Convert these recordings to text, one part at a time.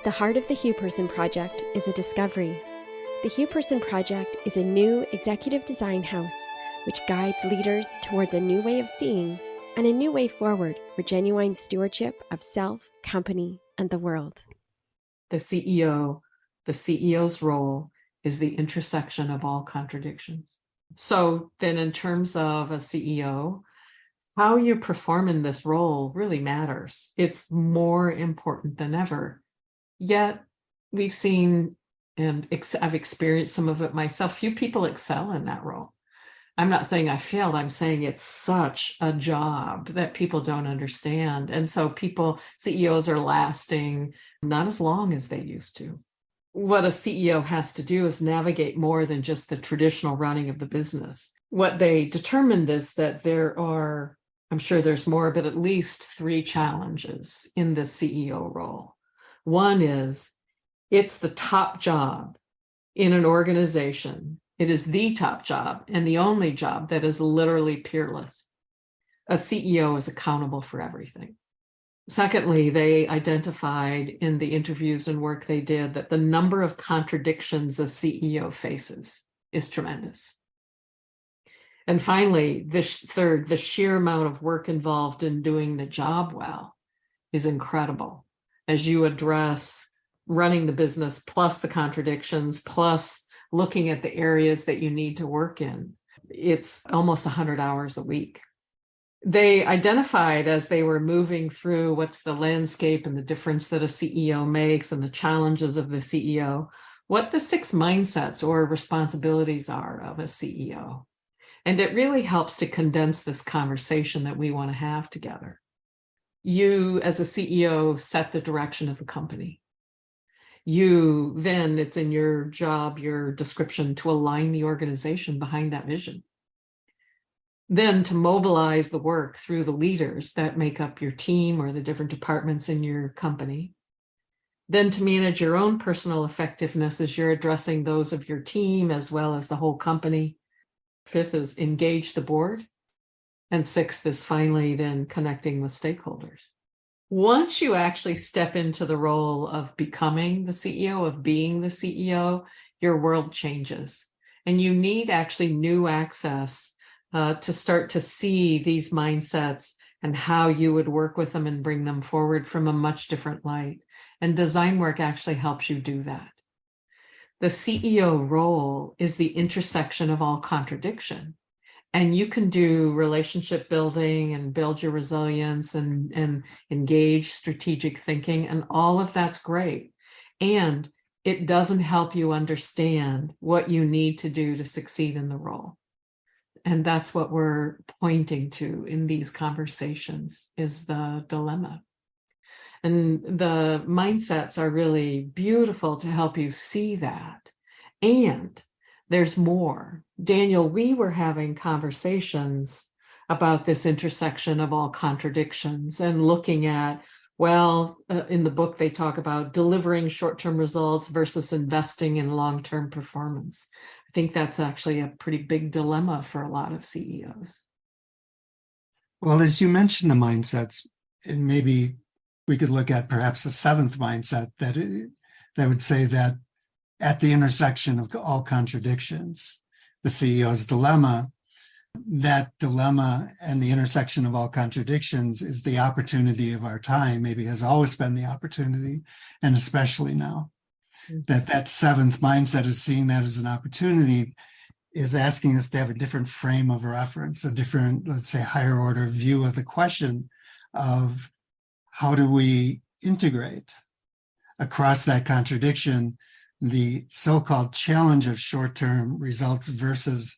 At the heart of the Hugh Person Project is a discovery. The Hugh Person Project is a new executive design house which guides leaders towards a new way of seeing and a new way forward for genuine stewardship of self, company, and the world. The CEO's role is the intersection of all contradictions. So then in terms of a CEO, how you perform in this role really matters. It's more important than ever. Yet we've seen, and I've experienced some of it myself, few people excel in that role. I'm not saying I failed. I'm saying it's such a job that people don't understand. And so CEOs are lasting not as long as they used to. What a CEO has to do is navigate more than just the traditional running of the business. What they determined is that there are, I'm sure there's more, but at least 3 challenges in the CEO role. One is, it's the top job in an organization. It is the top job and the only job that is literally peerless. A CEO is accountable for everything. Secondly, they identified in the interviews and work they did that the number of contradictions a CEO faces is tremendous. And finally, third, the sheer amount of work involved in doing the job well is incredible. As you address running the business, plus the contradictions, plus looking at the areas that you need to work in, it's almost 100 hours a week. They identified as they were moving through what's the landscape and the difference that a CEO makes and the challenges of the CEO, what the 6 mindsets or responsibilities are of a CEO. And it really helps to condense this conversation that we want to have together. You, as a CEO, set the direction of the company. Then it's in your job, your description, to align the organization behind that vision. Then to mobilize the work through the leaders that make up your team or the different departments in your company. Then to manage your own personal effectiveness as you're addressing those of your team as well as the whole company. 5th is engage the board. And 6th is finally then connecting with stakeholders. Once you actually step into the role of becoming the CEO, of being the CEO, your world changes. And you need actually new access to start to see these mindsets and how you would work with them and bring them forward from a much different light. And design work actually helps you do that. The CEO role is the intersection of all contradiction. And you can do relationship building and build your resilience and engage strategic thinking, and all of that's great. And it doesn't help you understand what you need to do to succeed in the role. And that's what we're pointing to in these conversations, is the dilemma. And the mindsets are really beautiful to help you see that. And there's more. Daniel, we were having conversations about this intersection of all contradictions and looking at, in the book, they talk about delivering short-term results versus investing in long-term performance. I think that's actually a pretty big dilemma for a lot of CEOs. Well, as you mentioned the mindsets, and maybe we could look at perhaps a 7th mindset that would say that at the intersection of all contradictions, the CEO's dilemma, that dilemma and the intersection of all contradictions is the opportunity of our time, maybe has always been the opportunity, and especially now. That 7th mindset is seeing that as an opportunity, is asking us to have a different frame of reference, a different, let's say, higher order view of the question of how do we integrate across that contradiction the so-called challenge of short-term results versus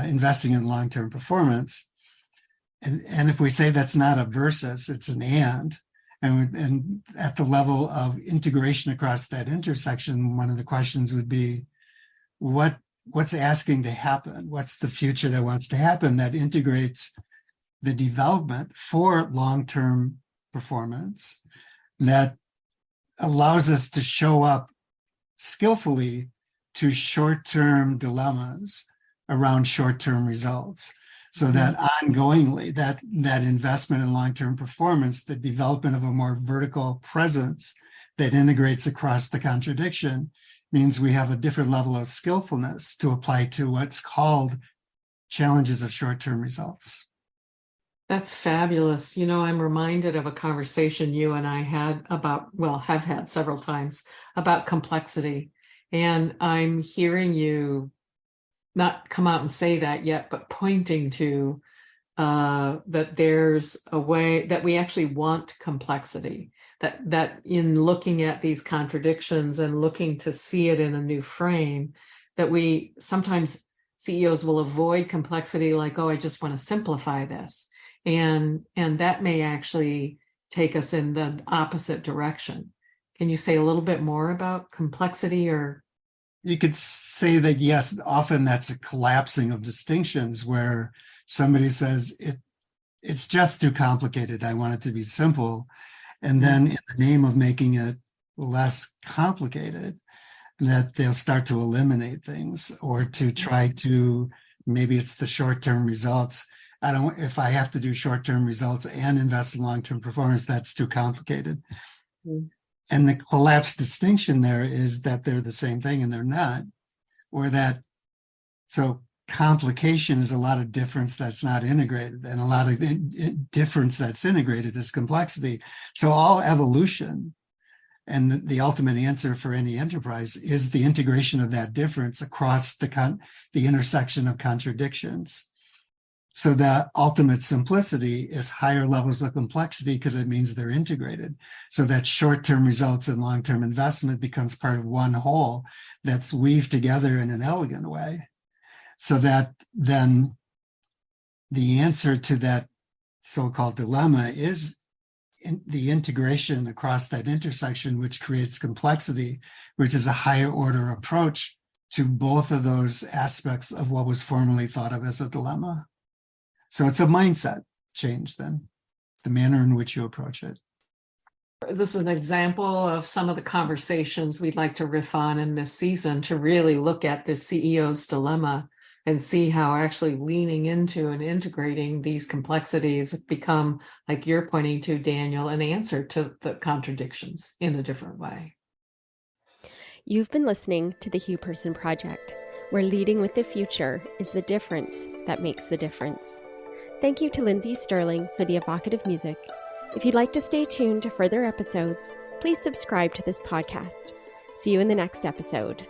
investing in long-term performance. And if we say that's not a versus, it's an and at the level of integration across that intersection, one of the questions would be, what's asking to happen? What's the future that wants to happen that integrates the development for long-term performance, that allows us to show up skillfully to short-term dilemmas around short-term results, so that ongoingly that investment in long-term performance, the development of a more vertical presence that integrates across the contradiction means we have a different level of skillfulness to apply to what's called challenges of short-term results. That's fabulous. I'm reminded of a conversation you and I had have had several times about complexity. And I'm hearing you not come out and say that yet, but pointing to that there's a way that we actually want complexity, that in looking at these contradictions and looking to see it in a new frame, that we sometimes CEOs will avoid complexity like, oh, I just want to simplify this. And that may actually take us in the opposite direction. Can you say a little bit more about complexity? Or you could say that, yes, often that's a collapsing of distinctions where somebody says it's just too complicated. I want it to be simple. And then in the name of making it less complicated, that they'll start to eliminate things or to try to, maybe it's the short-term results. If I have to do short-term results and invest in long-term performance, that's too complicated. And the collapsed distinction there is that they're the same thing and they're not, so complication is a lot of difference that's not integrated, and a lot of difference that's integrated is complexity. So all evolution and the ultimate answer for any enterprise is the integration of that difference across the intersection of contradictions. So the ultimate simplicity is higher levels of complexity because it means they're integrated. So that short-term results and long-term investment becomes part of one whole that's weaved together in an elegant way. So that then the answer to that so-called dilemma is the integration across that intersection, which creates complexity, which is a higher order approach to both of those aspects of what was formerly thought of as a dilemma. So it's a mindset change then, the manner in which you approach it. This is an example of some of the conversations we'd like to riff on in this season to really look at the CEO's dilemma and see how actually leaning into and integrating these complexities become, like you're pointing to, Daniel, an answer to the contradictions in a different way. You've been listening to the Hugh Person Project, where leading with the future is the difference that makes the difference. Thank you to Lindsay Sterling for the evocative music. If you'd like to stay tuned to further episodes, please subscribe to this podcast. See you in the next episode.